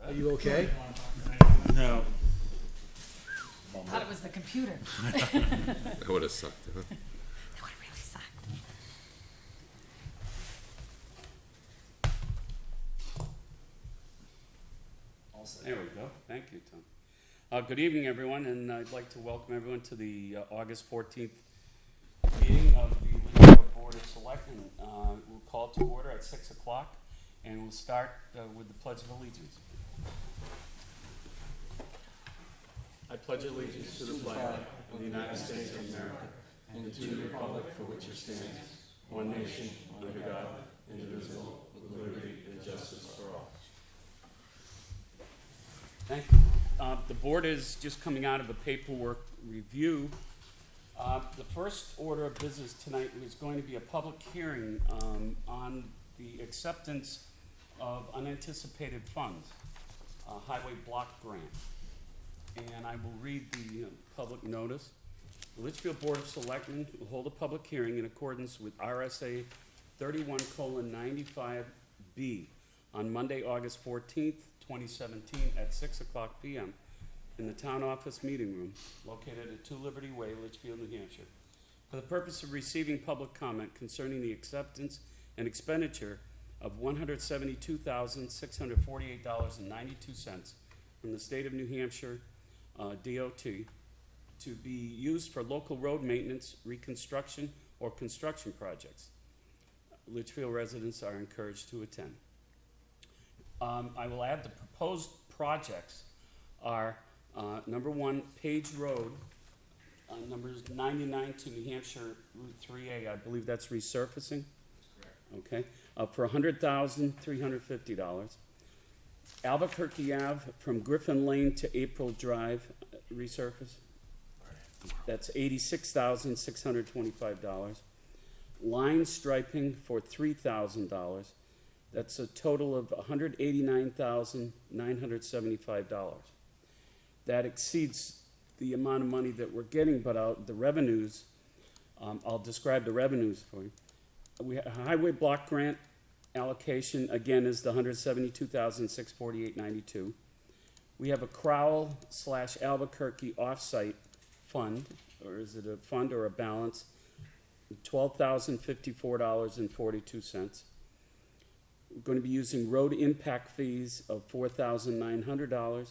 Are you okay? No. Thought it was the computer. That would have sucked, huh? That would have really sucked. There we go. Thank you, Tom. Good evening, everyone, and I'd like to welcome everyone to the August 14th meeting of the Litchfield Board of Selectmen. We'll call to order at 6 o'clock, and we'll start with the Pledge of Allegiance. I pledge allegiance to the flag of the United States of America and to the republic for which it stands, one nation, under God, indivisible, with liberty and justice for all. Thank you. The board is just coming out of a paperwork review. The first order of business tonight is going to be a public hearing on the acceptance of unanticipated funds, highway block grant. And I will read the public notice. The Litchfield Board of Selectmen will hold a public hearing in accordance with RSA 31:95B on Monday, August 14th, 2017 at 6 o'clock p.m. in the town office meeting room located at 2 Liberty Way, Litchfield, New Hampshire, for the purpose of receiving public comment concerning the acceptance and expenditure of $172,648.92 from the state of New Hampshire DOT to be used for local road maintenance, reconstruction, or construction projects. Litchfield residents are encouraged to attend. I will add the proposed projects are number 1, Page Road, numbers 99 to New Hampshire Route 3A. I believe that's resurfacing. Okay, for $100,350. Albuquerque Ave from Griffin Lane to April Drive, resurface. That's $86,625. Line striping for $3,000. That's a total of $189,975. That exceeds the amount of money that we're getting, but the revenues, I'll describe the revenues for you. We have a highway block grant allocation, again, is the $172,648.92. We have a Crowell / Albuquerque offsite fund, or is it a fund or a balance? $12,054.42. We're going to be using road impact fees of $4,900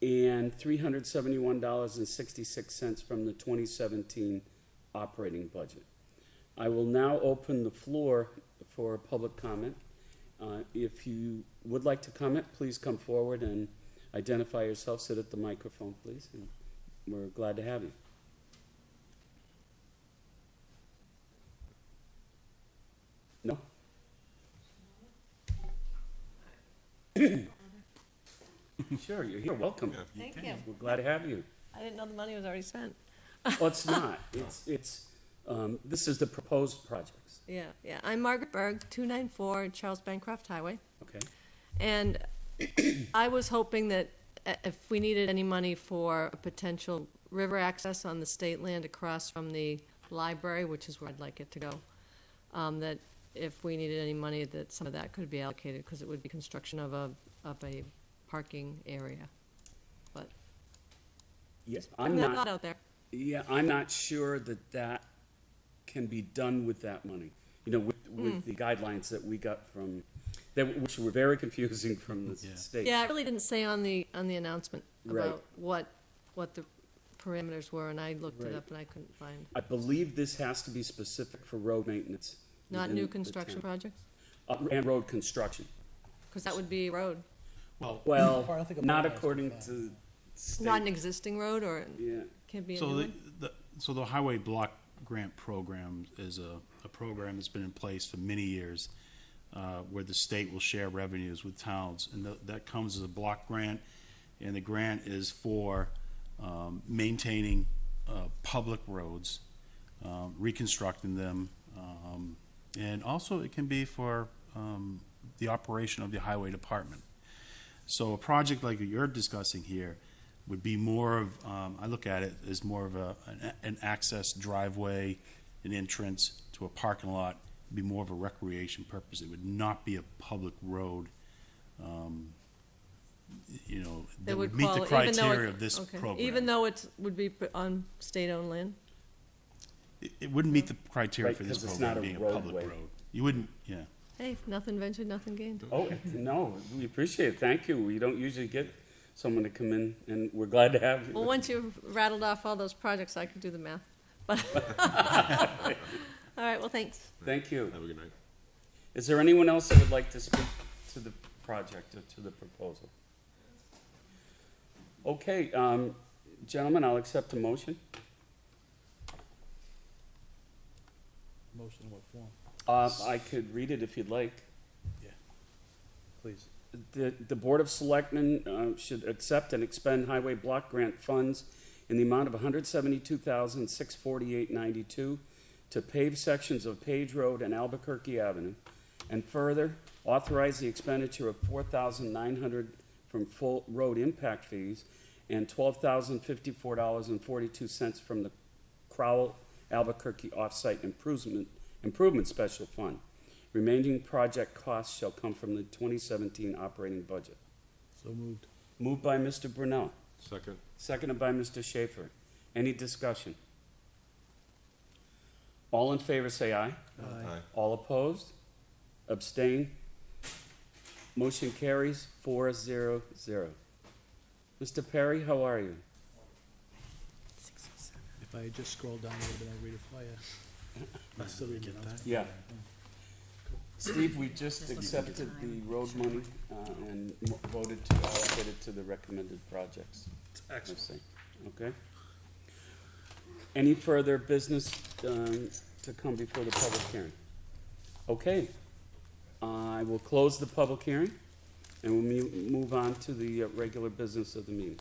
and $371.66 from the 2017 operating budget. I will now open the floor for public comment. If you would like to comment, please come forward and identify yourself. Sit at the microphone, please, and we're glad to have you. No? Sure, you're welcome. Thank you. We're glad to have you. I didn't know the money was already spent. Well, it's not. This is the proposed projects. Yeah. I'm Margaret Berg, 294 Charles Bancroft Highway. Okay. And I was hoping that if we needed any money for a potential river access on the state land across from the library, which is where I'd like it to go, that if we needed any money, that some of that could be allocated, because it would be construction of a parking area. But Yes, I'm not out there. Yeah, I'm not sure that can be done with that money. You know, with the guidelines that we got from, which were very confusing from the state. Yeah, it really didn't say on the announcement Right. about what the parameters were, and I looked it up and I couldn't find. I believe this has to be specific for road maintenance. Not within new the construction town. projects? And road construction. Because that would be a road. Well, not according to state. Not an existing road, or Yeah. can't be a So new one? so the highway block grant program is a program that's been in place for many years, where the state will share revenues with towns, and that comes as a block grant, and the grant is for maintaining public roads, reconstructing them, and also it can be for the operation of the highway department. So a project like you're discussing here would be more of, I look at it as more of an access driveway, an entrance to a parking lot. It'd be more of a recreation purpose. It would not be a public road you know, They that would meet the quali- even though it- criteria of this okay. program. Even though it would be on state-owned land? It wouldn't meet the criteria Right, for this 'cause it's program not a being a public roadway. road. You wouldn't, yeah. Hey, nothing ventured, nothing gained. Oh, no, we appreciate it. Thank you. We don't usually get someone to come in, and we're glad to have you. Well, once you've rattled off all those projects, I could do the math. But, all right, well, thanks. Thank you. Have a good night. Is there anyone else that would like to speak to the project or to the proposal? Okay, gentlemen, I'll accept a motion. Motion in what form? I could read it if you'd like. Please. The Board of Selectmen should accept and expend highway block grant funds in the amount of $172,648.92 to pave sections of Page Road and Albuquerque Avenue, and further authorize the expenditure of $4,900 from full road impact fees and $12,054.42 from the Crowell Albuquerque Offsite Improvement Special Fund. Remaining project costs shall come from the 2017 operating budget. So moved. Moved by Mr. Brunelle, Second. seconded by Mr. Schaefer. Any discussion? All in favor say aye. Aye. All opposed? Abstain? Motion carries 4-0-0. Mr. Perry, how are you? If I had just scrolled down a little bit, I'd read it for you. I'm still reading it. Yeah. Steve, we just accepted the road money and voted to allocate it to the recommended projects. Excellent. Okay? Any further business to come before the public hearing? Okay. I will close the public hearing and we'll move on to the regular business of the meeting.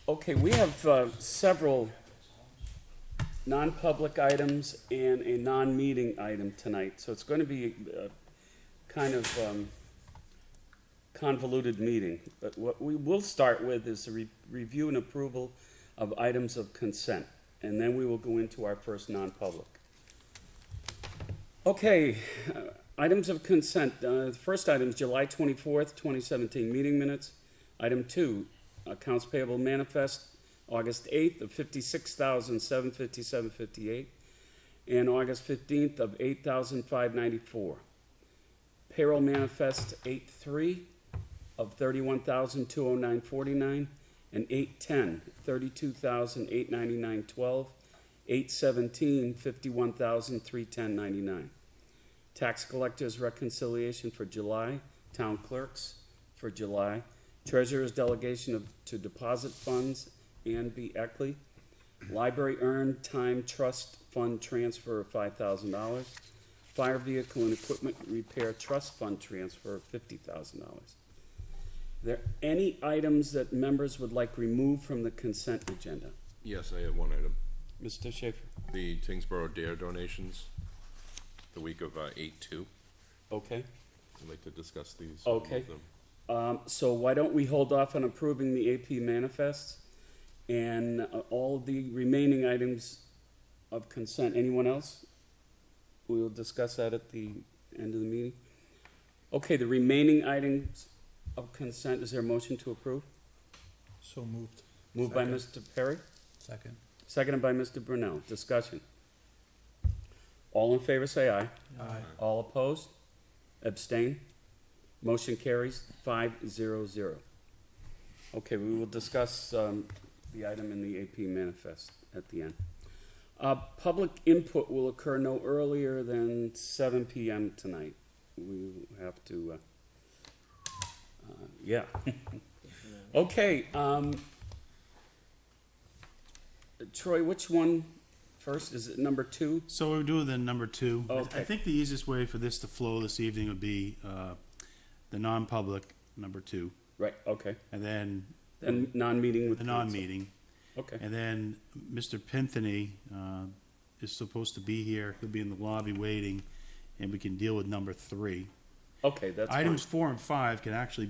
Okay, we have several non-public items and a non-meeting item tonight, so it's going to be a kind of convoluted meeting. But what we will start with is a review and approval of items of consent, and then we will go into our first non-public. Okay, items of consent. The first item is July 24th, 2017 meeting minutes. Item 2, accounts payable manifest, August 8th of $56,757.58, and August 15th of $8,594. Payroll manifest 8/3 of $31,209.49, and 8/10, $32,899.12, 8/17, $51,310.99. Tax collector's reconciliation for July, town clerks for July, treasurer's delegation to deposit funds, Ann B. Eckley, library earned time trust fund transfer of $5,000, fire vehicle and equipment repair trust fund transfer of $50,000. Are there any items that members would like removed from the consent agenda? Yes, I have one item. Mr. Schaefer? The Tingsboro Dare donations, the week of 8/2. Okay. I'd like to discuss these. Okay. Them. So why don't we hold off on approving the AP manifests and all the remaining items of consent? Anyone else? We will discuss that at the end of the meeting. Okay, the remaining items of consent, is there a motion to approve? So moved. Moved by Mr. Perry, Second. seconded by Mr. Brunelle. Discussion. All in favor say aye. Aye. All opposed? Abstain? Motion carries 5-0-0. Okay, we will discuss the item in the AP manifest at the end. Public input will occur no earlier than 7 p.m. tonight. We have to, yeah. Okay, Troy, which one first? Is it number 2? So we're doing the number 2. Okay. I think the easiest way for this to flow this evening would be the non-public, number 2, Right, okay. and then And non-meeting with the council. non-meeting. Okay, And then Mr. Pinthony is supposed to be here. He'll be in the lobby waiting, and we can deal with number 3. okay, that's fine. Items 4 and 5 can actually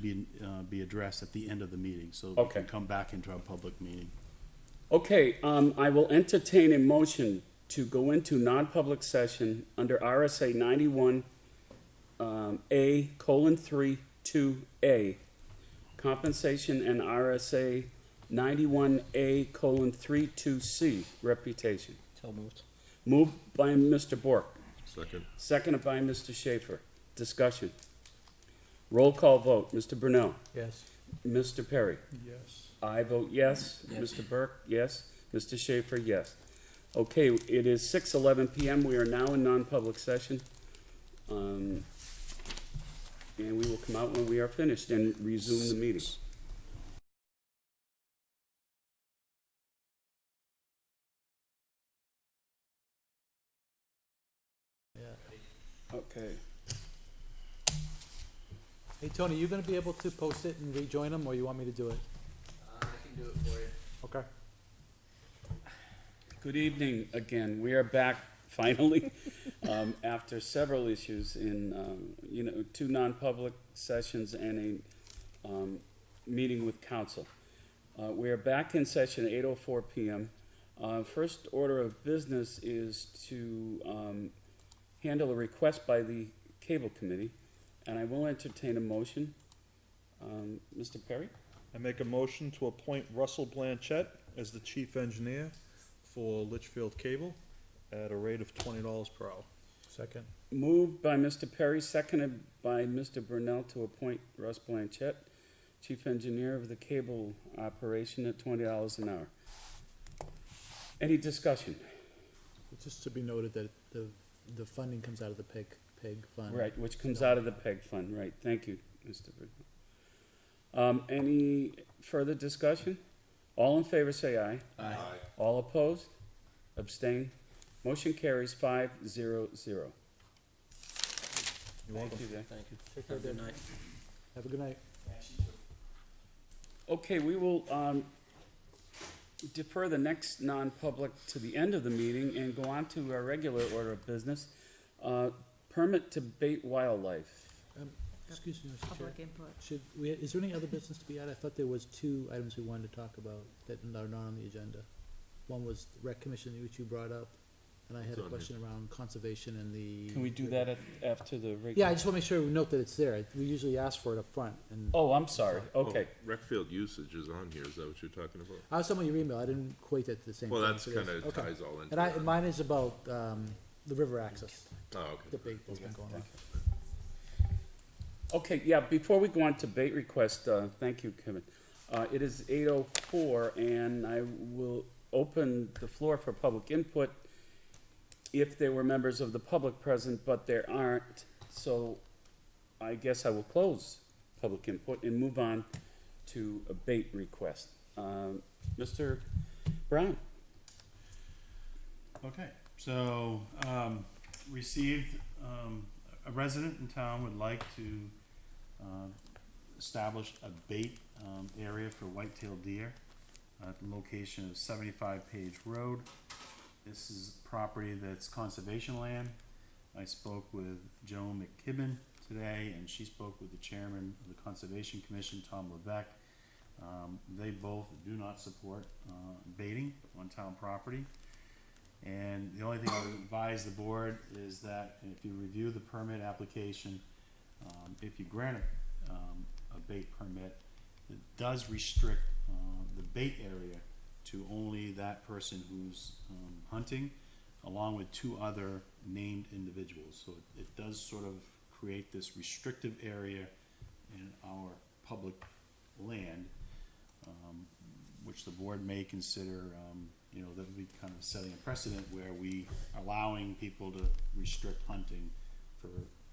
be addressed at the end of the meeting, so we Okay. can come back into our public meeting. Okay, I will entertain a motion to go into non-public session under RSA 91, A, colon 3, 2A, compensation, and RSA 91A, colon 3, 2C, reputation. So moved. Moved by Mr. Bourque, Second. seconded by Mr. Schaefer. Discussion. Roll call vote. Mr. Brunelle. Yes. Mr. Perry. Yes. I vote yes. Mr. Burke, yes. Mr. Schaefer, yes. Okay, it is 6:11 PM. We are now in non-public session. And we will come out when we are finished and resume the meeting. Yeah. Okay. Hey, Tony, you gonna be able to post it and rejoin them, or you want me to do it? I can do it for you. Okay. Good evening again. We are back finally, after several issues in, 2 non-public sessions and a meeting with council. We are back in session at 8:04 PM. First order of business is to handle a request by the Cable Committee, and I will entertain a motion. Mr. Perry? I make a motion to appoint Russell Blanchett as the chief engineer for Litchfield Cable at a rate of $20 per hour. Second. Moved by Mr. Perry, seconded by Mr. Brunelle to appoint Russ Blanchett, chief engineer of the cable operation at $20 an hour. Any discussion? Just to be noted that the funding comes out of the PEG fund. Right, which comes out of the PEG fund, right, thank you, Mr. Brunelle. Any further discussion? All in favor say aye. Aye. All opposed? Abstain? Motion carries 5-0-0. You're welcome. Thank you, Guy. Thank you. Take care, Have a good Dave. night. Have a good night. Okay, we will defer the next non-public to the end of the meeting and go on to our regular order of business. Permit to bait wildlife. Excuse me, Mr. Chair. Public input. Is there any other business to be added? I thought there was 2 items we wanted to talk about that are not on the agenda. One was rec commission, which you brought up, and I had It's a on question around conservation and the. Can we do that after the regular? Yeah, I just wanna make sure we note that it's there. We usually ask for it up front, and Oh, I'm sorry, okay. Rec field usage is on here, is that what you're talking about? I was talking about your email. I didn't equate it to the same thing. Well, that's so yes. kinda Okay. ties all into And that. mine is about, the river access Oh, okay. debate that's been going on. Okay, yeah, before we go on to bait request, thank you, Kevin. It is 8:04, and I will open the floor for public input if there were members of the public present, but there aren't. So I guess I will close public input and move on to a bait request. Mr. Brown? Okay, so, received, a resident in town would like to, establish a bait, area for white-tailed deer at the location of 75 Page Road. This is property that's conservation land. I spoke with Joan McKibben today, and she spoke with the chairman of the Conservation Commission, Tom Levesque. They both do not support, baiting on town property. And the only thing I would advise the board is that if you review the permit application, if you grant a bait permit, it does restrict the bait area to only that person who's hunting, along with 2 other named individuals. So it does sort of create this restrictive area in our public land, which the board may consider, that would be kind of setting a precedent where we are allowing people to restrict hunting for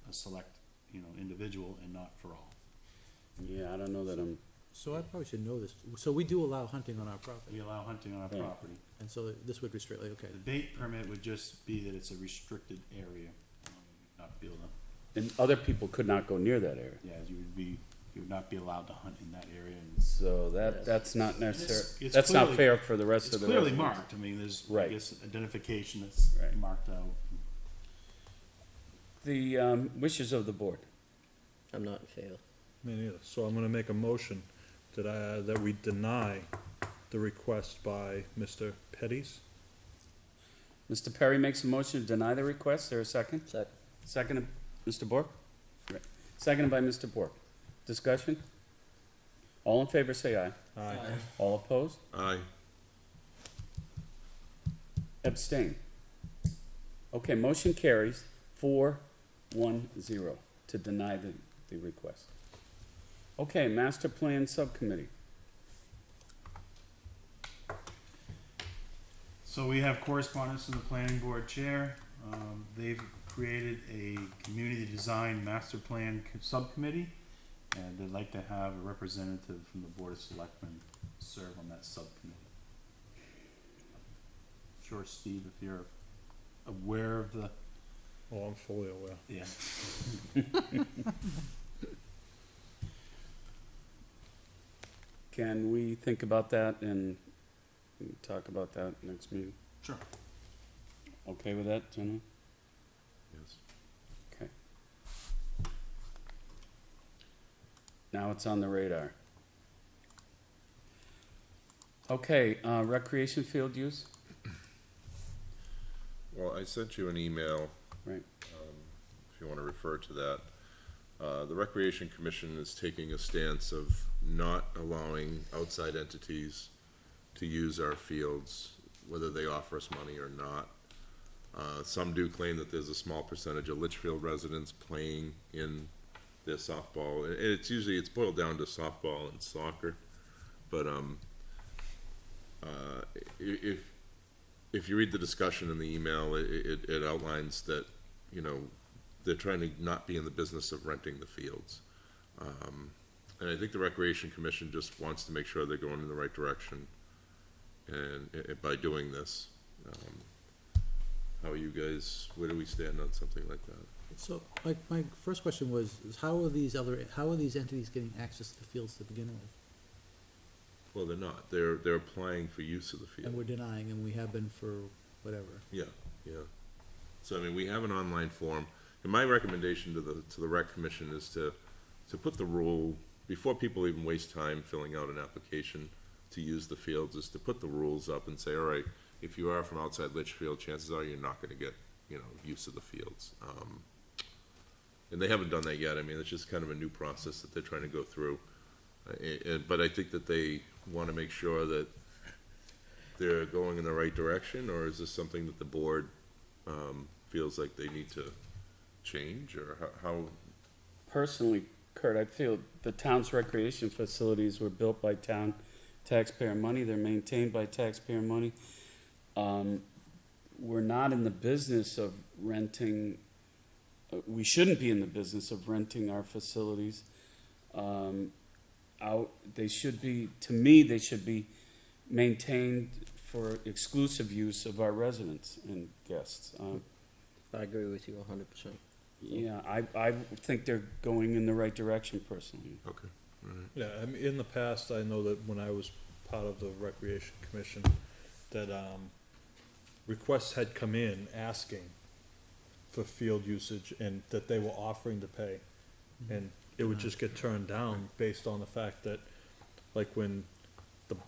a select, individual and not for all. Yeah, I don't know that I'm, So I probably should know this. So we do allow hunting on our property, We allow hunting on our Right. property. and so this would restrict, like, okay. The bait permit would just be that it's a restricted area, not be able to, and other people could not go near that area. yeah, you would not be allowed to hunt in that area. And So that's not necessary, It's that's not clearly- fair for the rest it's of the clearly residents. marked. I mean, there's, I Right. guess, identification that's Right. marked out. The wishes of the board. I'm not in favor. Me neither. So I'm gonna make a motion that we deny the request by Mr. Petty's. Mr. Perry makes a motion to deny the request. Is there a second? Second. Second, Mr. Bourque? Right. Seconded by Mr. Bourque. Discussion? All in favor, say aye. Aye. All opposed? Aye. Abstain. Okay, motion carries 4-1-0 to deny the request. Okay, Master Plan Subcommittee. So we have correspondence from the planning board chair. They've created a community design master plan subcommittee, and they'd like to have a representative from the Board of Selectmen serve on that subcommittee. Sure, Steve, if you're aware of the, Oh, I'm fully aware. yeah. Can we think about that and talk about that next meeting? Sure. Okay with that, gentlemen? Yes. Okay. Now it's on the radar. Okay, recreation field use? Well, I sent you an email. Right. If you wanna refer to that. The Recreation Commission is taking a stance of not allowing outside entities to use our fields, whether they offer us money or not. Some do claim that there's a small percentage of Litchfield residents playing in their softball. And it's boiled down to softball and soccer. But, if you read the discussion in the email, it outlines that, you know, they're trying to not be in the business of renting the fields. And I think the Recreation Commission just wants to make sure they're going in the right direction, and by doing this. How are you guys, where do we stand on something like that? So, my first question was, is how are these entities getting access to the fields to begin with? Well, they're not, they're applying for use of the And field. we're denying, and we have been for whatever. Yeah. So, I mean, we have an online form, and my recommendation to the Rec Commission is to put the rule, before people even waste time filling out an application to use the fields, is to put the rules up and say, all right, if you are from outside Litchfield, chances are you're not gonna get, you know, use of the fields. And they haven't done that yet. I mean, it's just kind of a new process that they're trying to go through. But I think that they wanna make sure that they're going in the right direction, or is this something that the board, feels like they need to change, or how? Personally, Kurt, I feel the town's recreation facilities were built by town taxpayer money, they're maintained by taxpayer money. We're not in the business of renting, we shouldn't be in the business of renting our facilities out. They should be, to me, they should be maintained for exclusive use of our residents and guests. I agree with you 100%. Yeah, I think they're going in the right direction personally. Okay, all right. Yeah, I mean, in the past, I know that when I was part of the Recreation Commission, that, requests had come in asking for field usage and that they were offering to pay. And it would just get turned down based on the fact that, like when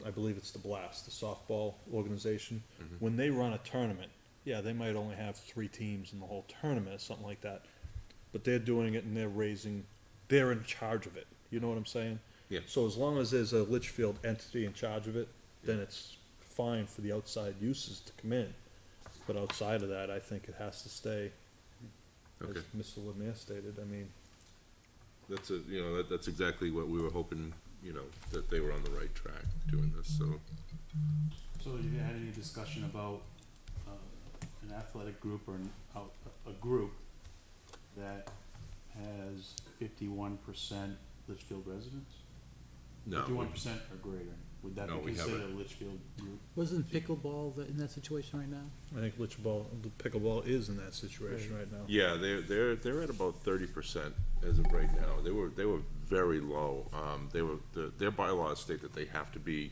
I believe it's the Blast, the softball organization, when they run a tournament, yeah, they might only have 3 teams in the whole tournament or something like that. But they're doing it and they're in charge of it. You know what I'm saying? Yeah. So as long as there's a Litchfield entity in charge of it, then it's fine for the outside uses to come in. But outside of that, I think it has to stay, Okay. as Mr. Lemire stated. I mean, That's exactly what we were hoping, you know, that they were on the right track doing this, so. So have you had any discussion about, an athletic group or a group that has 51% Litchfield residents? No, 51% or greater, would that No, be we considered haven't. a Litchfield group? Wasn't pickleball in that situation right now? I think the pickleball is in that situation right now. yeah, they're at about 30% as of right now. They were very low. Their bylaws state that they have to be,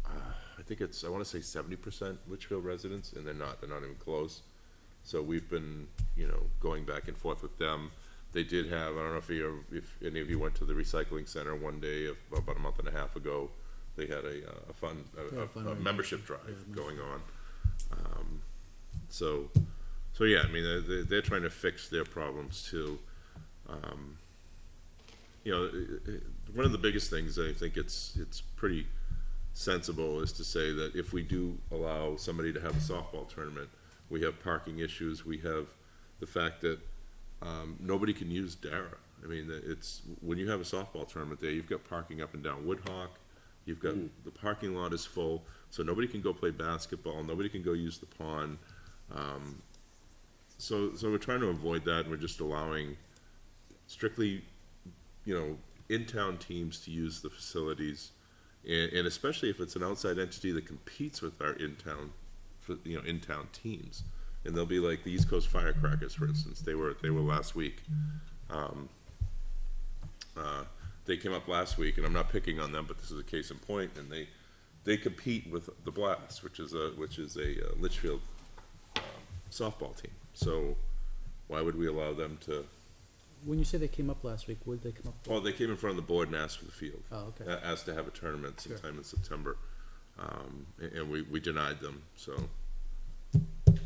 I wanna say 70% Litchfield residents, and they're not even close. So we've been, you know, going back and forth with them. They did have, I don't know if any of you went to the recycling center one day about a month and a half ago. They had a fundraiser. membership drive going on. so yeah, I mean, they're trying to fix their problems too. You know, one of the biggest things I think it's pretty sensible is to say that if we do allow somebody to have a softball tournament, we have parking issues, we have the fact that nobody can use Dara. I mean, it's, when you have a softball tournament there, you've got parking up and down Woodhawk, you've got, the parking lot is full, so nobody can go play basketball, nobody can go use the pond. So we're trying to avoid that, and we're just allowing strictly, you know, in-town teams to use the facilities, and especially if it's an outside entity that competes with our in-town teams. And they'll be like the East Coast Firecrackers, for instance. They were last week. They came up last week, and I'm not picking on them, but this is a case in point. And they compete with the Blast, which is a Litchfield softball team. So why would we allow them to? When you say they came up last week, where did they come up? Well, they came in front of the board and asked for the field. Oh, okay. Asked to have a tournament Sure. sometime in September, and we denied them. So.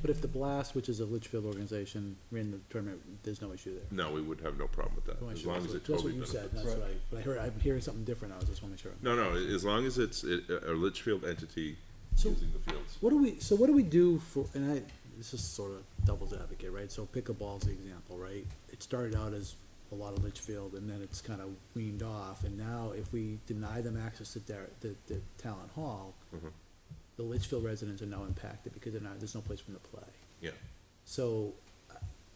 But if the Blast, which is a Litchfield organization, ran the tournament, there's no issue there. No, we would have no problem with that, I wanna as make sure long as it that's totally what you said, benefits. that's what I heard, I'm hearing something different, I just wanna make sure. No, as long as it's a Litchfield entity So- using the fields. What do we do for, and this is sort of devil's advocate, right? So pickleball's the example, right? It started out as a lot of Litchfield, and then it's kind of weaned off, and now if we deny them access to the town hall, Mhm. the Litchfield residents are now impacted because there's no place for them to play. Yeah. So,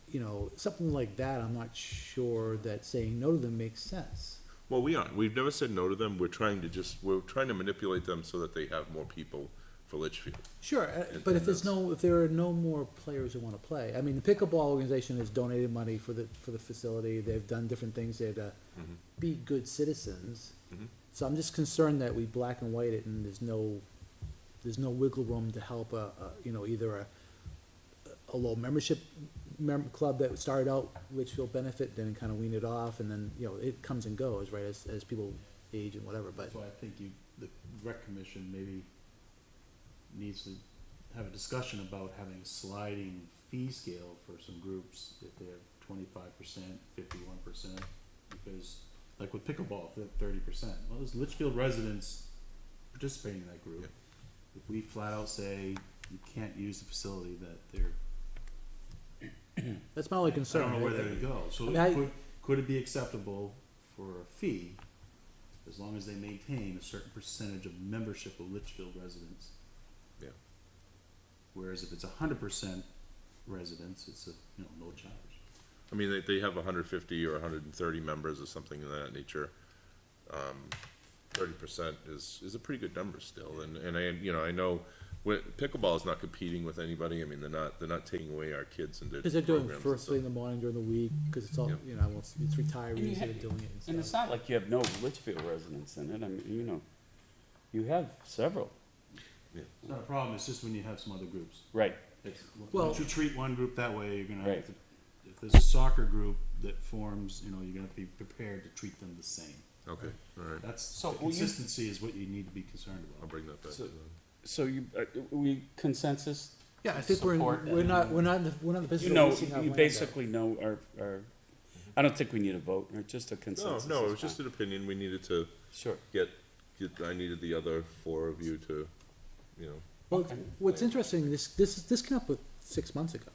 you know, something like that, I'm not sure that saying no to them makes sense. Well, we aren't. We've never said no to them. We're trying to manipulate them so that they have more people for Litchfield. Sure, but if there are no more players who wanna play, I mean, the pickleball organization has donated money for the facility, they've done different things there to be good citizens. Mhm. So I'm just concerned that we black and white it and there's no wiggle room to help either a low membership club that started out Litchfield benefit, then kinda wean it off, and then, it comes and goes, right, as people age and whatever, but. That's why I think the rec commission maybe needs to have a discussion about having a sliding fee scale for some groups, if they have 25%, 51%, because, like with pickleball, if they're 30%, well, there's Litchfield residents participating in that group. Yeah. If we flat out say you can't use the facility, that they're, That's my only I concern. don't know where they would go, so I mean, could it be acceptable for a fee, as long as they maintain a certain percentage of membership of Litchfield residents? Yeah. Whereas if it's 100% residents, it's no charge. I mean, they have 150 or 130 members or something of that nature. 30% is a pretty good number still, and I know pickleball is not competing with anybody. I mean, they're not taking away our kids and their Because they're doing programs first and thing in the morning during the week, because it's all, Yeah. it's retirees that are doing it And and it's stuff. not like you have no Litchfield residents in it, I mean, you have several. It's not a problem, it's just when you have some other groups. Right. Well- Once you treat one group that way, you're gonna Right. have to, if there's a soccer group that forms, you're gonna have to be prepared to treat them the same. Okay, all right. That's, So the will you- consistency is what you need to be concerned I'll about. bring that back. So- to them. So we consensus? Yeah, I think we're Support not in the business You of leasing our you land basically know our, I don't think we need a vote, or just a No, consensus. it is was just fine. an opinion. We needed to Sure. I needed the other four of you to, Well, Okay. what's interesting, this came up with 6 months ago,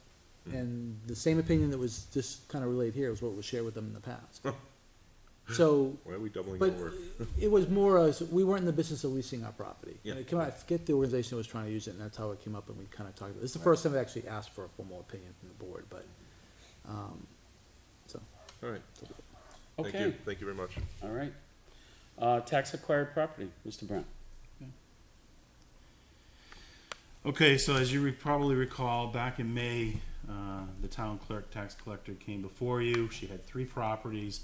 and the same opinion that was just kind of relayed here was what was shared with them in the past. So, why are we doubling but our work? it was more as, we weren't in the business of leasing our property. Yeah. And it came out, I forget the organization that was trying to use it, and that's how it came up, and we kind of talked about it. This is the first time I actually asked for a formal opinion from the board, but, so. All right. Thank Okay, you. Thank you very much. all right. Tax acquired property, Mr. Brent. Okay, so as you probably recall, back in May, the town clerk, tax collector came before you. She had 3 properties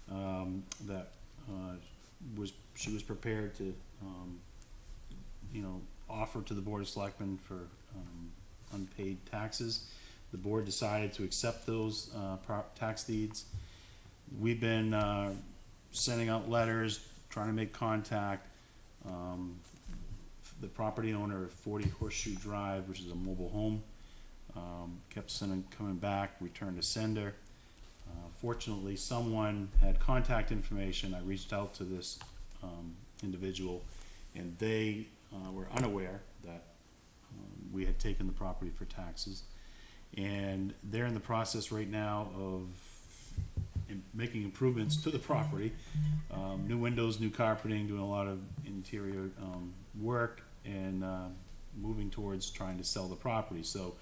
that she was prepared to, offer to the Board of Selectmen for unpaid taxes. The board decided to accept those tax deeds. We've been sending out letters, trying to make contact. The property owner of 40 Horseshoe Drive, which is a mobile home, Kept sending, coming back, returned to sender. Fortunately, someone had contact information. I reached out to this individual, and they were unaware that we had taken the property for taxes. And they're in the process right now of making improvements to the property. New windows, new carpeting, doing a lot of interior work, and moving towards trying to sell the property. So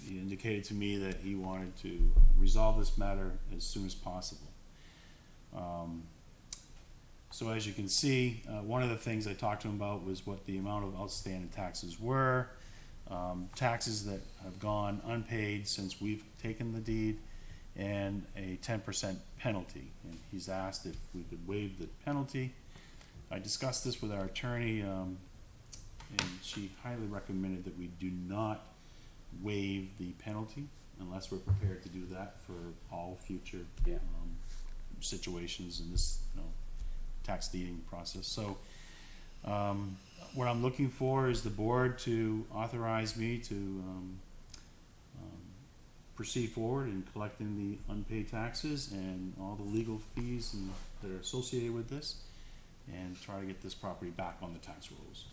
he indicated to me that he wanted to resolve this matter as soon as possible. So as you can see, one of the things I talked to him about was what the amount of outstanding taxes were, taxes that have gone unpaid since we've taken the deed, and a 10% penalty. And he's asked if we could waive the penalty. I discussed this with our attorney, and she highly recommended that we do not waive the penalty unless we're prepared to do that for all future Yeah. situations in this, tax deeding process. So what I'm looking for is the board to authorize me to proceed forward in collecting the unpaid taxes and all the legal fees that are associated with this, and try to get this property back on the tax rolls.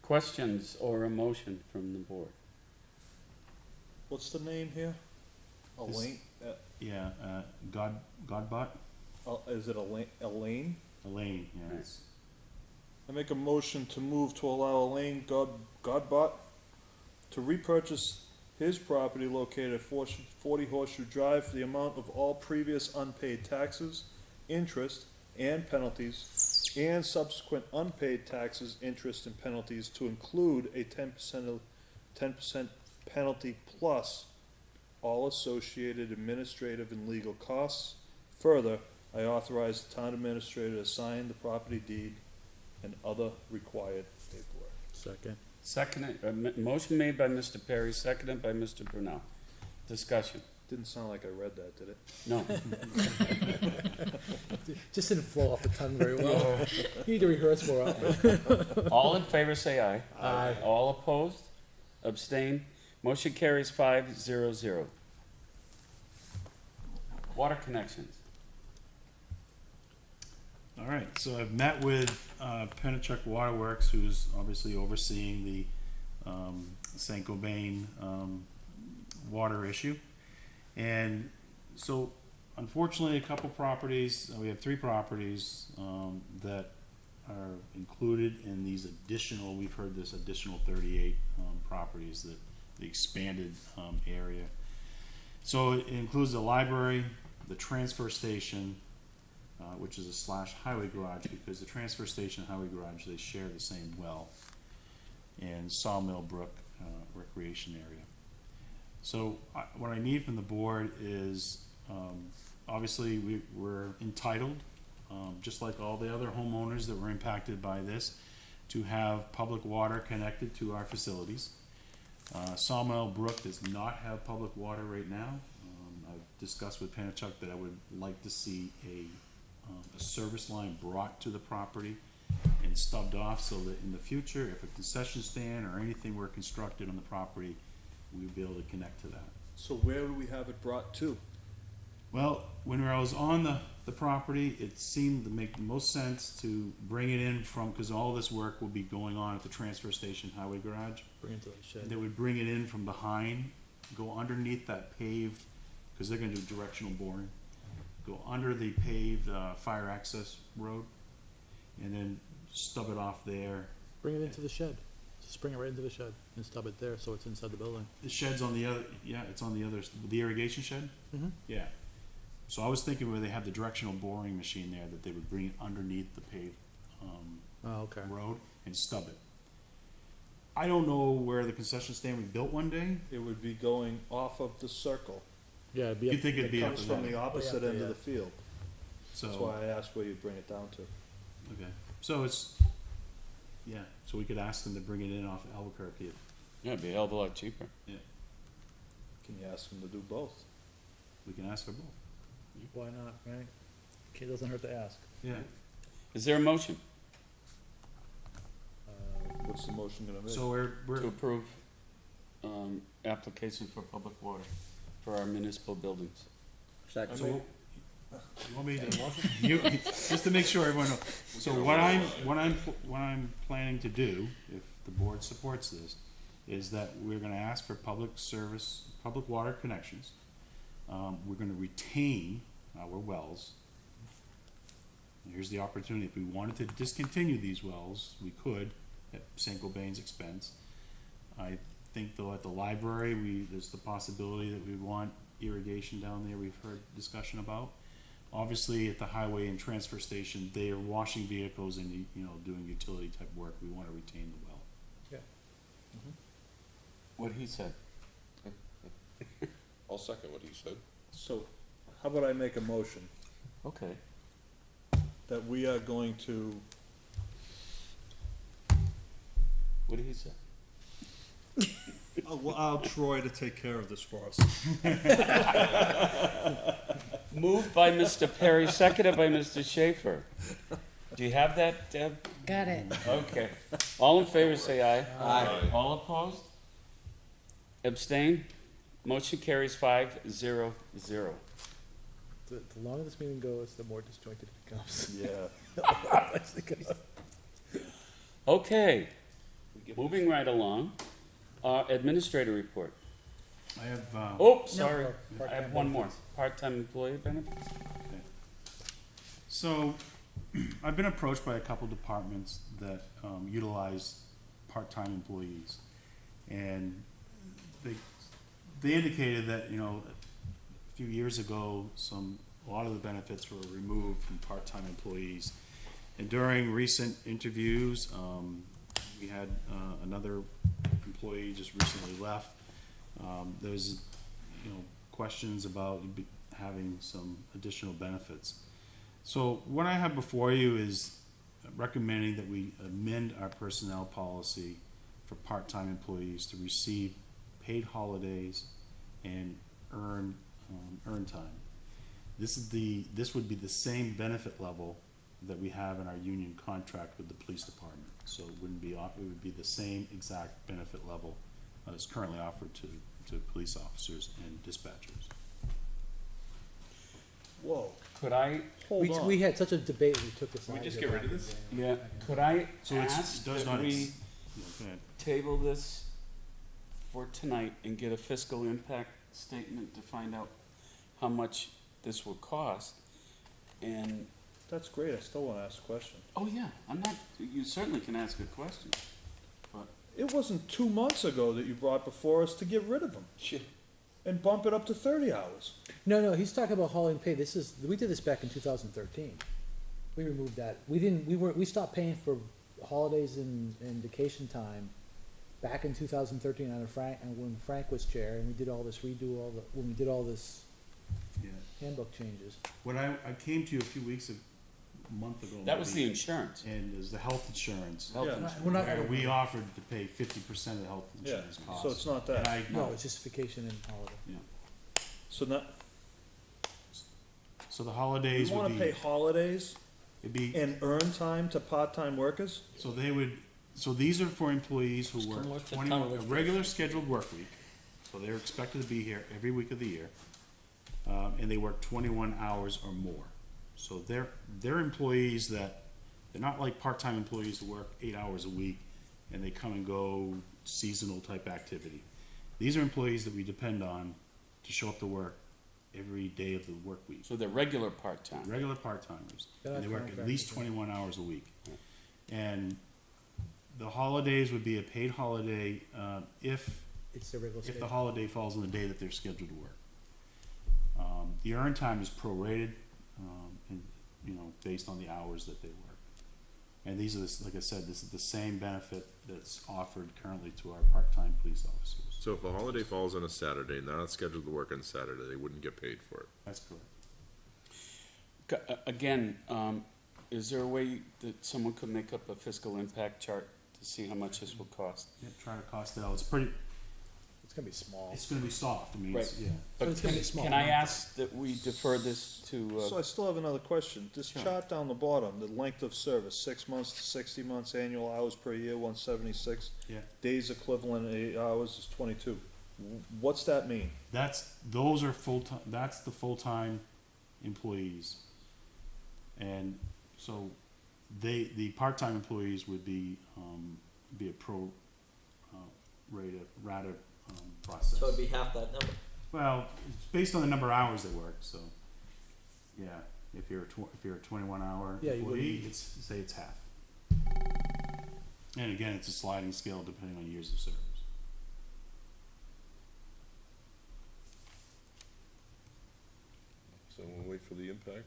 Questions or a motion from the board? What's the name here? Elaine, Yeah, Godbot? is it Elaine? Elaine, yeah. Right. it's- I make a motion to move to allow Elaine Godbot to repurchase his property located at 40 Horseshoe Drive for the amount of all previous unpaid taxes, interest, and penalties, and subsequent unpaid taxes, interest, and penalties to include a 10% penalty plus all associated administrative and legal costs. Further, I authorize the town administrator to sign the property deed and other required paperwork. Second. Motion made by Mr. Perry, seconded by Mr. Brunelle. Discussion. Didn't sound like I read that, did it? No. Just didn't flow off the tongue very well. You need to rehearse more often. All in favor say aye. Aye. All opposed? Abstain? Motion carries 5-0-0. Water connections. All right, so I've met with Pennachuck Waterworks, who's obviously overseeing the St. Gobain water issue. And so unfortunately, a couple properties, we have 3 properties that are included in these additional, we've heard this additional 38 properties, that the expanded area. So it includes the library, the transfer station, which is a / highway garage, because the transfer station and highway garage, they share the same well, and Sawmill Brook recreation area. So what I need from the board is, obviously we're entitled, just like all the other homeowners that were impacted by this, to have public water connected to our facilities. Sawmill Brook does not have public water right now. I've discussed with Pennachuck that I would like to see a service line brought to the property and stubbed off, so that in the future, if a concession stand or anything were constructed on the property, we would be able to connect to that. So where do we have it brought to? Well, when I was on the property, it seemed to make the most sense to bring it in from, because all this work will be going on at the transfer station highway garage. Bring it to the shed. They would bring it in from behind, go underneath that paved, because they're gonna do directional boring, go under the paved fire access road, and then stub it off there. Bring it into the shed. Just bring it right into the shed and stub it there, so it's inside the building. The shed's on the other, yeah, it's on the other, the irrigation shed? Mhm. Yeah. So I was thinking where they have the directional boring machine there, that they would bring it underneath the paved Oh, okay. road and stub it. I don't know where the concession stand we built one day. It would be going off of the circle. Yeah, it'd be You up, think it'd It be up comes to from the that? opposite Yeah, end of yeah. the field. That's So, why I asked where you'd bring it down to. okay, so it's, yeah, so we could ask them to bring it in off Albuquerque. Yeah, it'd be a hell of a lot cheaper. Can you ask them to do both? We can ask for both. why not, right? Okay, it doesn't hurt to ask. Yeah. Is there a motion What's the motion gonna be? So to we're, approve? application for public water for our municipal buildings. Second. So, you want me to, just to make sure everyone knows, so what I'm planning to do, if the board supports this, is that we're gonna ask for public water connections. We're gonna retain our wells. Here's the opportunity, if we wanted to discontinue these wells, we could, at St. Gobain's expense. I think though at the library, there's the possibility that we want irrigation down there, we've heard discussion about. Obviously, at the highway and transfer station, they are washing vehicles and, doing utility type work, we wanna retain the well. What he said. I'll second what he said. So, how about I make a motion Okay. that we are going to, What did he say? I'll allow Troy to take care of this for us. Moved by Mr. Perry, seconded by Mr. Schaefer. Do you have that, Deb? Got it. Okay. All in favor, say aye. Aye. All opposed? Abstain? Motion carries 5-0-0. The longer this meeting goes, the more disjointed it becomes. Yeah. Okay, moving right along. Administrator report. I have, Oh, sorry, I Part-time have one more. benefits. Part-time employee benefits? so, I've been approached by a couple departments that, utilize part-time employees. And they indicated that, a few years ago, a lot of the benefits were removed from part-time employees. And during recent interviews, we had, another employee just recently left. There's, questions about having some additional benefits. So what I have before you is recommending that we amend our personnel policy for part-time employees to receive paid holidays and earn time. This would be the same benefit level that we have in our union contract with the police department. So it would be the same exact benefit level as currently offered to police officers and dispatchers. Whoa, Could I, hold on. We had such a debate, we took this. Can we just get rid of this? yeah, could I So it ask does that not, we go ahead. table this for tonight and get a fiscal impact statement to find out how much this will cost? And, That's great, I still wanna ask a question. oh yeah, you certainly can ask a question. It wasn't 2 months ago that you brought before us to get rid of them Shit. and bump it up to 30 hours. No, he's talking about hauling pay. We did this back in 2013. We removed that. We stopped paying for holidays and vacation time back in 2013 and when Frank was chair, and we did all this when we did all this Yeah. handbook changes. What I came to you a month ago. That was the maybe, insurance. and there's the health insurance. Health Yeah. insurance. We're not, Where we offered to pay 50% of the health Yeah, insurance costs. so it's not And that. I, no, it's just vacation and holiday. So now, so the holidays you would wanna be, pay holidays it'd be, and earn time to part-time workers? so these are for employees who work come work the 20, town a with regular scheduled work week. So they're expected to be here every week of the year. And they work 21 hours or more. So they're employees they're not like part-time employees who work 8 hours a week and they come and go seasonal type activity. These are employees that we depend on to show up to work every day of the work week. So they're regular part-time. Regular part-timers, They're and not they work at contractors, least yeah. 21 hours a week. And the holidays would be a paid holiday, if It's the regular the schedule. holiday falls on the day that they're scheduled to work. The earned time is prorated, and, based on the hours that they work. And these are, like I said, this is the same benefit that's offered currently to our part-time police officers. So if a holiday falls on a Saturday and they're not scheduled to work on Saturday, they wouldn't get paid for it. That's correct. Again, is there a way that someone could make up a fiscal impact chart to see how much this will cost? Yeah, try to cost it out. It's pretty, It's gonna be small. It's gonna be soft, I mean, it's, Right. yeah. But it's gonna be small can I amounts. ask that we defer this to, So I still have another question. This Sure. chart down the bottom, the length of service, 6 months to 60 months, annual hours per year, 176. Yeah. Days equivalent, 8 hours is 22. What's that mean? Those are full-time, that's the full-time employees. And so the part-time employees would be a pro, rata process. So it'd be half that number. Well, it's based on the number of hours they work, so, yeah, if you're a 21-hour Yeah, you employee, wouldn't- say it's half. And again, it's a sliding scale depending on years of service. So we'll wait for the impact.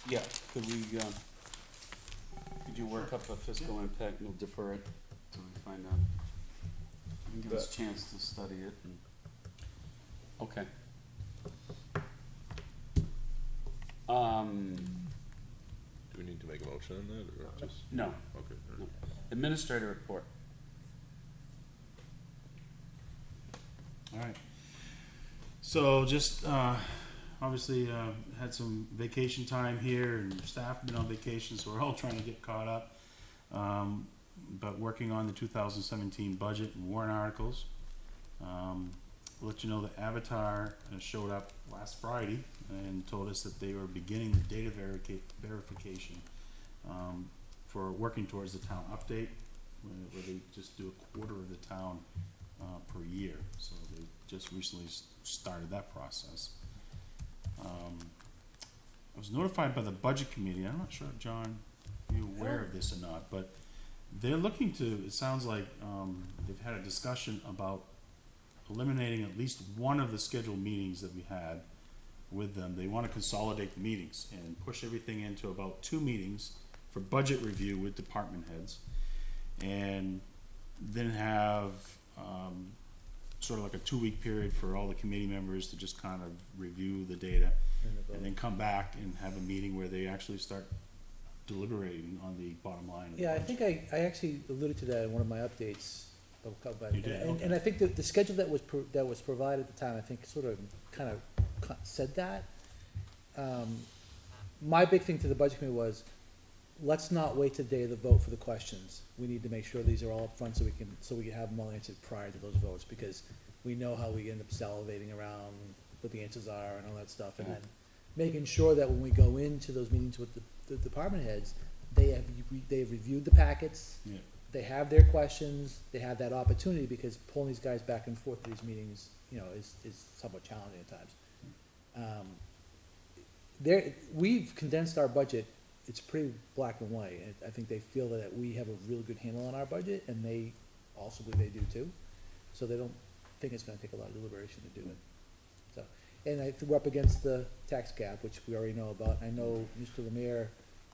yeah, could we, could you work up a fiscal impact and we'll defer it till we find out? And give us a chance to study it and, okay. Do we need to make a motion on that, or just, No, okay, all right. administrator report. All right. So just, obviously, had some vacation time here and staff have been on vacation, so we're all trying to get caught up. But working on the 2017 budget and warrant articles. Let you know that Avatar showed up last Friday and told us that they were beginning the data verification, for working towards the town update, where they just do a quarter of the town, per year. So they just recently started that process. I was notified by the budget committee, I'm not sure, John, are you aware of this or not, but they're looking to, it sounds like, they've had a discussion about eliminating at least one of the scheduled meetings that we had with them. They wanna consolidate the meetings and push everything into about 2 meetings for budget review with department heads. And then have, sort of like a 2-week period for all the committee members to just kind of review the data. And then come back and have a meeting where they actually start deliberating on the bottom line of the Yeah, I budget. think I actually alluded to that in one of my updates. a couple back. You did, And, okay. and I think that the schedule that was provided at the time, I think sort of kind of said that. My big thing to the budget committee was, let's not wait till the day of the vote for the questions. We need to make sure these are all up front so we can have them all answered prior to those votes, because we know how we end up salivating around what the answers are and all that stuff. And then making sure that when we go into those meetings with the department heads, they've reviewed the packets. Yeah. They have their questions, they have that opportunity, because pulling these guys back and forth to these meetings, is somewhat challenging at times. We've condensed our budget, it's pretty black and white, and I think they feel that we have a really good handle on our budget, and they also believe they do too. So they don't think it's gonna take a lot of deliberation to do it. So, and we're up against the tax cap, which we already know about. I know Mr. Lemire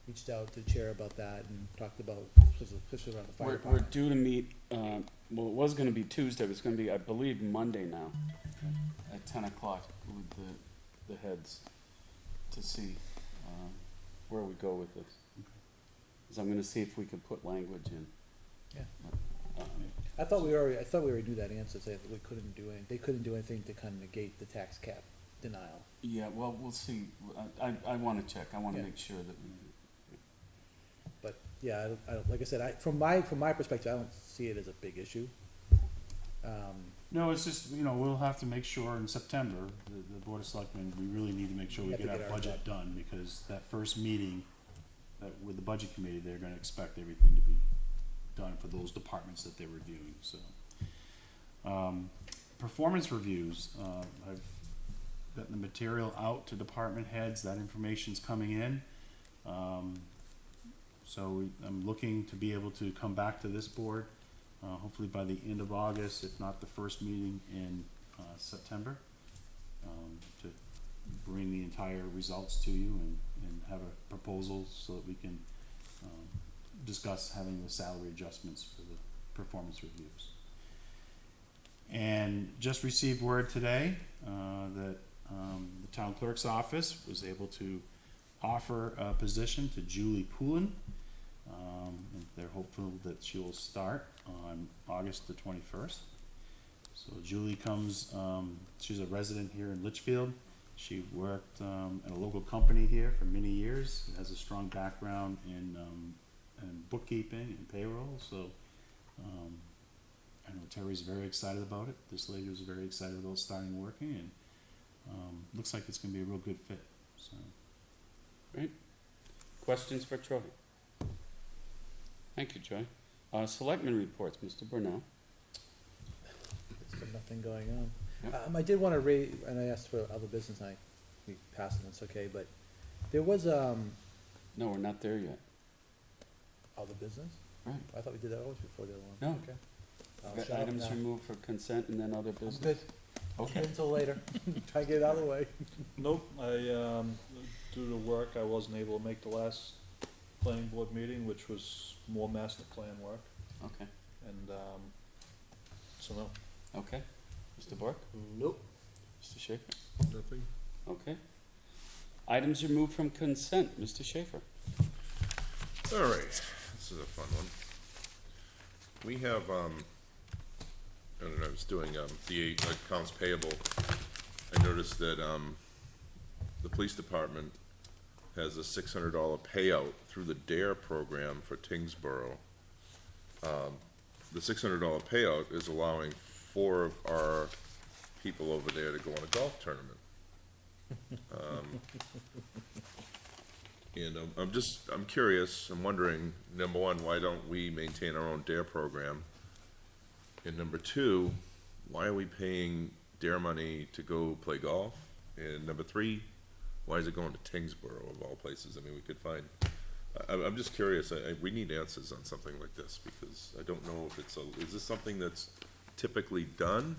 reached out to the chair about that and talked about, especially around the fire We're department. due to meet, well, it was gonna be Tuesday, but it's gonna be, I believe, Monday now, at 10 o'clock with the heads to see, where we go with this. Cause I'm gonna see if we can put language in. Yeah. Um, I thought we already knew that answer, say that they couldn't do anything to kind of negate the tax cap denial. Yeah, well, we'll see. I wanna check. I wanna Yeah. make sure that we. But, yeah, I don't, like I said, from my perspective, I don't see it as a big issue. No, it's just, we'll have to make sure in September, the Board of Selectmen, we really need to make sure we Have to get our get our budget done, because that first meeting, with the budget committee, they're gonna expect everything to be done for those departments that they're reviewing, so. Performance reviews, I've gotten the material out to department heads, that information's coming in. So I'm looking to be able to come back to this board, hopefully by the end of August, if not the first meeting in September, to bring the entire results to you and have a proposal so that we can discuss having the salary adjustments for the performance reviews. And just received word today that the town clerk's office was able to offer a position to Julie Poulin. And they're hopeful that she will start on August the 21st. So Julie comes, she's a resident here in Litchfield. She worked at a local company here for many years, has a strong background in bookkeeping and payroll, so I know Terry's very excited about it. This lady was very excited about starting working, and looks like it's gonna be a real good fit, so. Great. Questions for Troy? Thank you, Troy. Selectmen reports, Mr. Brunelle. There's been nothing going on. Yep. I did wanna and I asked for other business, we passed it, it's okay, but there was, No, we're not there yet. other business? Right. I thought we did that always before the other one. No. Okay. I'll Got shut up items now. removed for consent and then other I'm business? good. Okay. Until later. Try to get it out of the way. Nope, due to work, I wasn't able to make the last planning board meeting, which was more master plan work, Okay, and, so no. okay. Mr. Bourque? Nope. Mr. Schaefer? Nothing? Okay. Items removed from consent, Mr. Schaefer? All right, this is a fun one. We have, I don't know, I was doing, the accounts payable. I noticed that, the police department has a $600 payout through the DARE program for Tingsboro. The $600 payout is allowing 4 of our people over there to go on a golf tournament. And I'm curious, I'm wondering, number one, why don't we maintain our own DARE program? And number two, why are we paying DARE money to go play golf? And number three, why is it going to Tingsboro of all places? I mean, we could find, I'm just curious, we need answers on something like this, because I don't know if is this something that's typically done?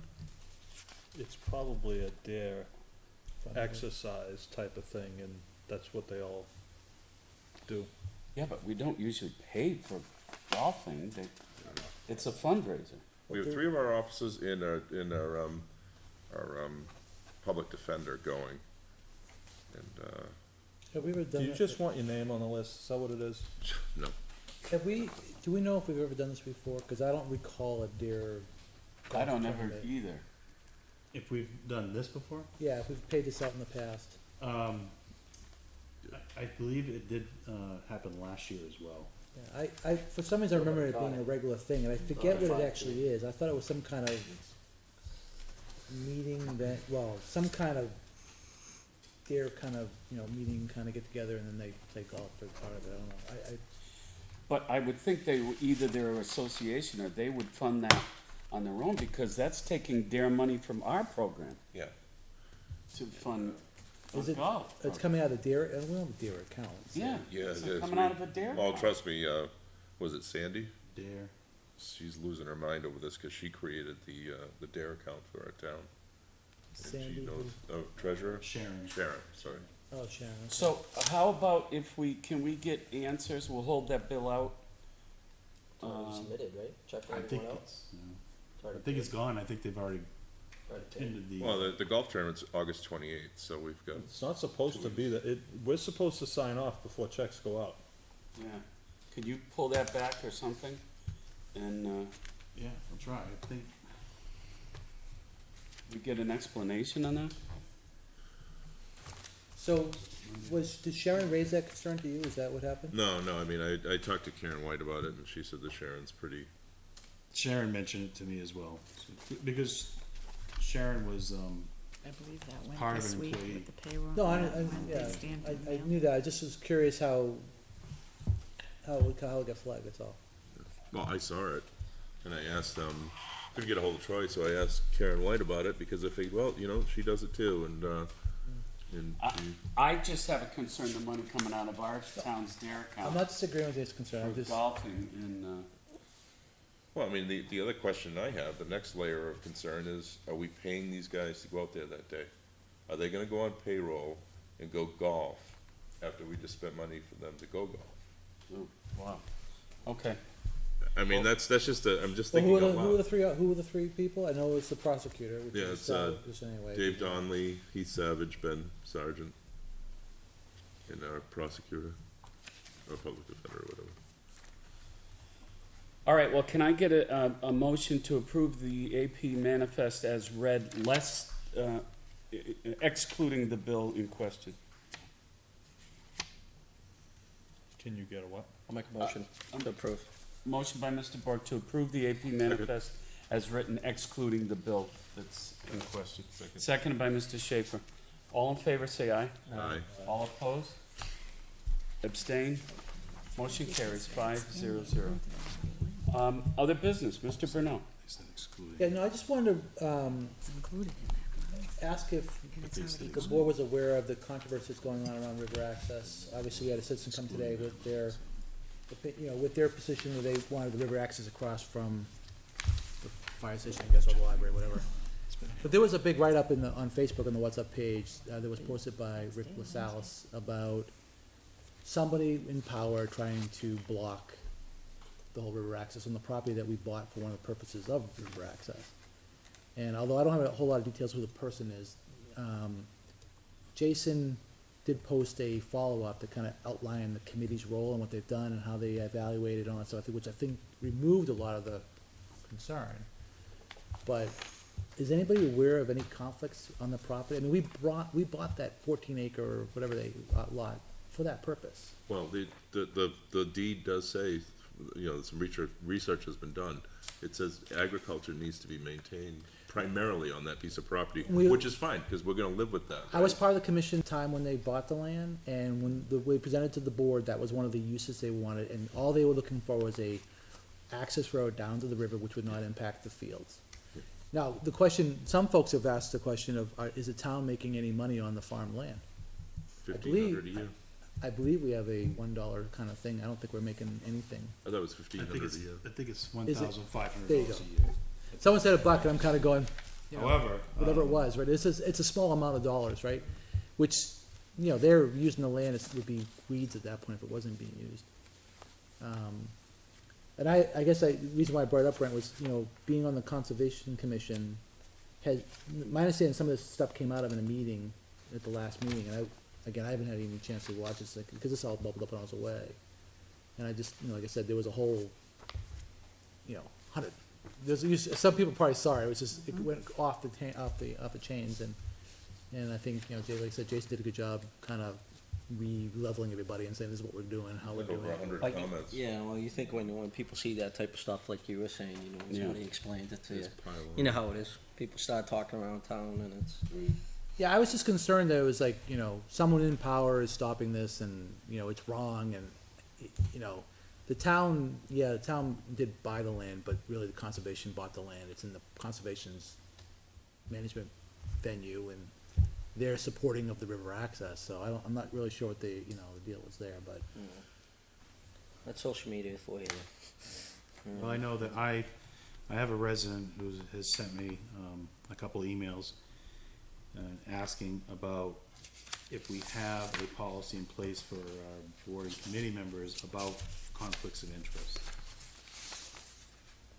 It's probably a dare exercise type of thing, and that's what they all do. Yeah, but we don't usually pay for golfing. It's a fundraiser. We have 3 of our officers in our public defender going, and, Have we ever Do done you it? just want your name on the list, is that what it is? no. Do we know if we've ever done this before? Cause I don't recall a deer. I golf don't ever tournament. either. If we've done this before? Yeah, if we've paid this out in the past. I believe it did, happen last year as well. Yeah, I, for some reason I remember it being a regular thing, and I forget what it actually is. I thought it was some kind of meeting that, well, some kind of deer kind of, meeting, kind of get together, and then they play golf for part of it. I don't know. But I would think either their association or they would fund that on their own, because that's taking DARE money from our program Yeah. to fund Is it- golf. It's coming out of deer, we don't have a deer account. so- Yeah, Yeah, is it it is. coming out of a DARE? Oh, account? trust me, was it Sandy? Dare. She's losing her mind over this, cause she created the DARE account for our town. And Sandy, she knows, who- treasurer? Sharon. Sharon, sorry. Oh, Sharon. okay. So how about if can we get answers? We'll hold that bill out. It's already submitted, right? Check for I think everyone else. it's, It's already I think it's paid. gone. I think they've already Already paid. ended the. Well, the golf tournament's August 28th, so we've got, It's not supposed to be that, we're supposed to sign off before checks go out. Yeah. Could you pull that back or something? And Yeah, I'll try. I think. we get an explanation on that? So, did Sharon raise that concern to you? Is that what happened? no, I mean, I talked to Karen White about it, and she said that Sharon's pretty, Sharon mentioned it to me as well, because Sharon was, I believe that Part went of this an week employee. with the payroll. No, when they yeah, stamped in I mail. knew that. I just was curious how it got flagged, that's all. well, I saw it, and I asked, couldn't get a hold of Troy, so I asked Karen White about it, because I figured, well, she does it too, and she, I just have a concern, the money coming out of our town's DARE I'm account not disagreeing with his concern, I'm for just, golfing and, well, I mean, the other question I have, the next layer of concern is, are we paying these guys to go out there that day? Are they gonna go on payroll and go golf after we just spent money for them to go golf? wow. Okay. I mean, that's just I'm just well, thinking who out were the loud. three people? I know it's the prosecutor, which Yeah, is, it's, just anyway. Dave Donnelly, Heath Savage, Ben Sargent, and our prosecutor, or public defender, or whatever. All right, well, can I get a motion to approve the AP manifest as read, less, excluding the bill in question? Can you get a what? I'll make a motion to approve. Motion by Mr. Bourque to approve the AP manifest as written, excluding the bill that's in question. Seconded by Mr. Schaefer. All in favor, say aye. Aye. All opposed? Abstain? Motion carries 5-0-0. Other business, Mr. Brunelle. Is that excluding? Yeah, no, I just wanted to, It's included in that, right? ask if It's already the board was aware of the controversy that's going on around river access. Obviously, we had a citizen come today with their, with their position where they wanted the river access across from the fire station, I guess, or the library, whatever. But there was a big write-up on Facebook on the WhatsApp page, that was posted by Rick LaSalle about somebody in power trying to block the whole river access on the property that we bought for one of the purposes of river access. And although I don't have a whole lot of details who the person is, Jason did post a follow-up that kind of outlined the committee's role and what they've done and how they evaluated on it, so which I think removed a lot of the concern. But is anybody aware of any conflicts on the property? I mean, we bought that 14-acre or whatever lot for that purpose. Well, the deed does say, some research has been done. It says agriculture needs to be maintained primarily on that piece of property, which is fine, because we're gonna live with that. I was part of the commission time when they bought the land, and when we presented to the board, that was one of the uses they wanted, and all they were looking for was a access road down to the river, which would not impact the fields. Now, the question, some folks have asked the question of, is the town making any money on the farm land? $1,500 a year. I believe we have a $1 kind of thing. I don't think we're making anything. I thought it was I think $1,500 it's, a year. I think it's Is it? $1,500 There a you year. go. Someone said a buck, and I'm kind of going, However. whatever it was, right? It's a small amount of dollars, right? Which, they're using the land, it would be weeds at that point if it wasn't being used. And I guess the reason why I brought it up, Brent, was, being on the Conservation Commission, my understanding, some of this stuff came out of in a meeting, at the last meeting, and I haven't had any chance to watch this, because this all bubbled up when I was away. And I just, like I said, there was a whole, 100, some people probably saw it, it went off the chains, and I think, like I said, Jason did a good job kind of re-leveling everybody and saying this is what we're doing, how we're Like doing over it. 100 Like, comments. yeah, well, you think when people see that type of stuff, like you were saying, when Yeah. somebody explains it to you, Just pile on. you know how it is. People start talking around town, and it's. Yeah, I was just concerned that it was like, someone in power is stopping this and, it's wrong and, the town did buy the land, but really the conservation bought the land. It's in the conservation's management venue and they're supporting of the river access, so I'm not really sure what the deal was there, but. That's social media for you. Well, I know that I have a resident who has sent me a couple of emails asking about if we have a policy in place for our board and committee members about conflicts of interest.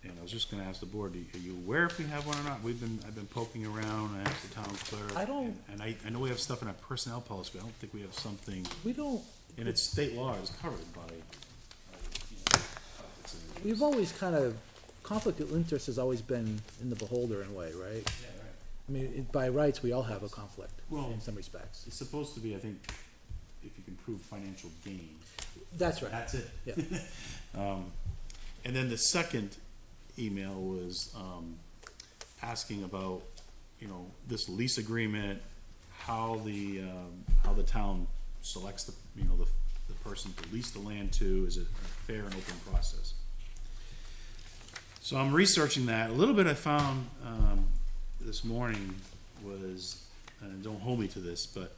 And I was just gonna ask the board, are you aware if we have one or not? I've been poking around, I asked the town clerk. I don't- And I know we have stuff in our personnel policy, but I don't think we have something, We don't, and it's state law is covered by, conflicts of interest. we've always kind of, conflict of interest has always been in the beholder in a way, right? Yeah, right. I mean, by rights, we all have a conflict Well- in some respects. It's supposed to be, I think, if you can prove financial gain. That's right. That's it. Yeah. And then the second email was, asking about, this lease agreement, how the town selects the person to lease the land to, is it a fair and open process? So I'm researching that. A little bit I found, this morning was, and don't hold me to this, but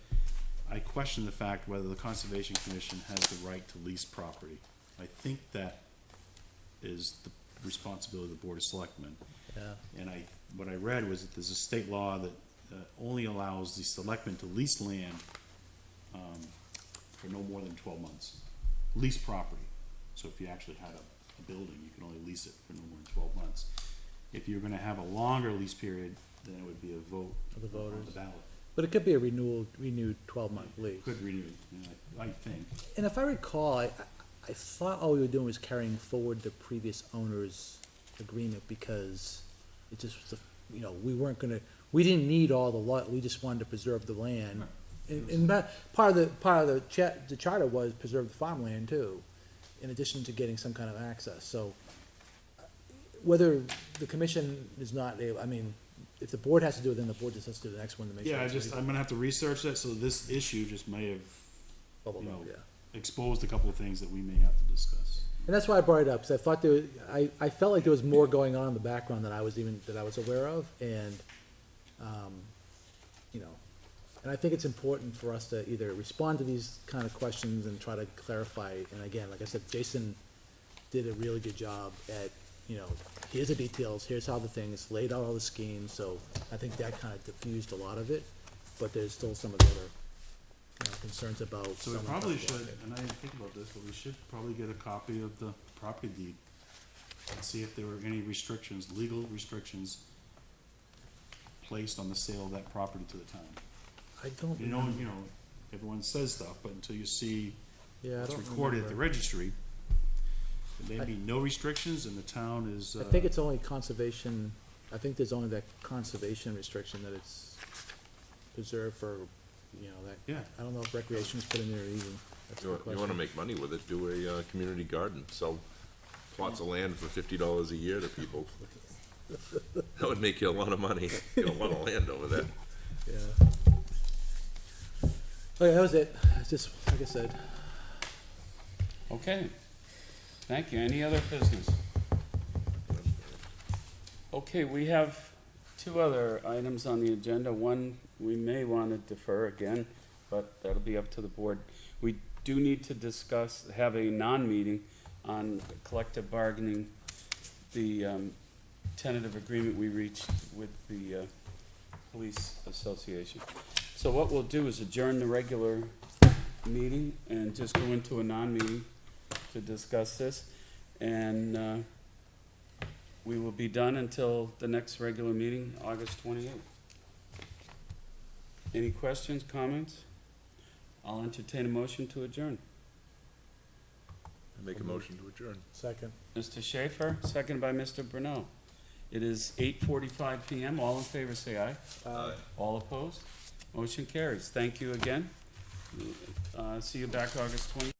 I question the fact whether the Conservation Commission has the right to lease property. I think that is the responsibility of the Board of Selectmen. Yeah. And what I read was that there's a state law that only allows the selectmen to lease land for no more than 12 months. Lease property. So if you actually had a building, you can only lease it for no more than 12 months. If you're gonna have a longer lease period, then it would be a vote Of the on voters. the ballot. But it could be a renewed 12-month lease. Could renew, I think. And if I recall, I thought all we were doing was carrying forward the previous owner's agreement because it just was, we didn't need all the lot, we just wanted to preserve the land. And part of the charter was preserve the farmland too, in addition to getting some kind of access, so whether the commission is not able, if the board has to do it, then the board just has to do the next one to make sure. Yeah, it's legal. I'm gonna have to research that, so this issue just may have, Bubble you wrap, know, yeah. exposed a couple of things that we may have to discuss. And that's why I brought it up, because I thought I felt like there was more going on in the background than I was aware of, and, and I think it's important for us to either respond to these kind of questions and try to clarify, and again, like I said, Jason did a really good job at, here's the details, here's how the things, laid out all the schemes, so I think that kind of diffused a lot of it, but there's still some of the other, concerns about. So we someone probably trying to should, block it. and I didn't think about this, but we should probably get a copy of the property deed and see if there were any restrictions, legal restrictions placed on the sale of that property to the town. I don't. You know, everyone says stuff, but until you see Yeah, I what's don't recorded at the remember. registry, there may be no restrictions and the town is, I think it's only conservation, I think there's only that conservation restriction that it's preserved for, that. Yeah. I don't know if recreation is put in there either. That's a good You question. wanna make money with it, do a, community garden, sell plots of land for $50 a year to people. That would make you a lot of money, get a lot of land over there. Yeah. Okay, that was it. It's just, like I said, Okay, thank you. Any other business? Okay, we have two other items on the agenda. One, we may want to defer again, but that'll be up to the board. We do need to have a non-meeting on collective bargaining, the tentative agreement we reached with the police association. So what we'll do is adjourn the regular meeting and just go into a non-meeting to discuss this. And we will be done until the next regular meeting, August 28th. Any questions, comments? I'll entertain a motion to adjourn. Make a motion to adjourn. second. Mr. Schaefer, seconded by Mr. Brunelle. It is 8:45 PM. All in favor, say aye. Aye. All opposed? Motion carries. Thank you again. See you back August 20th.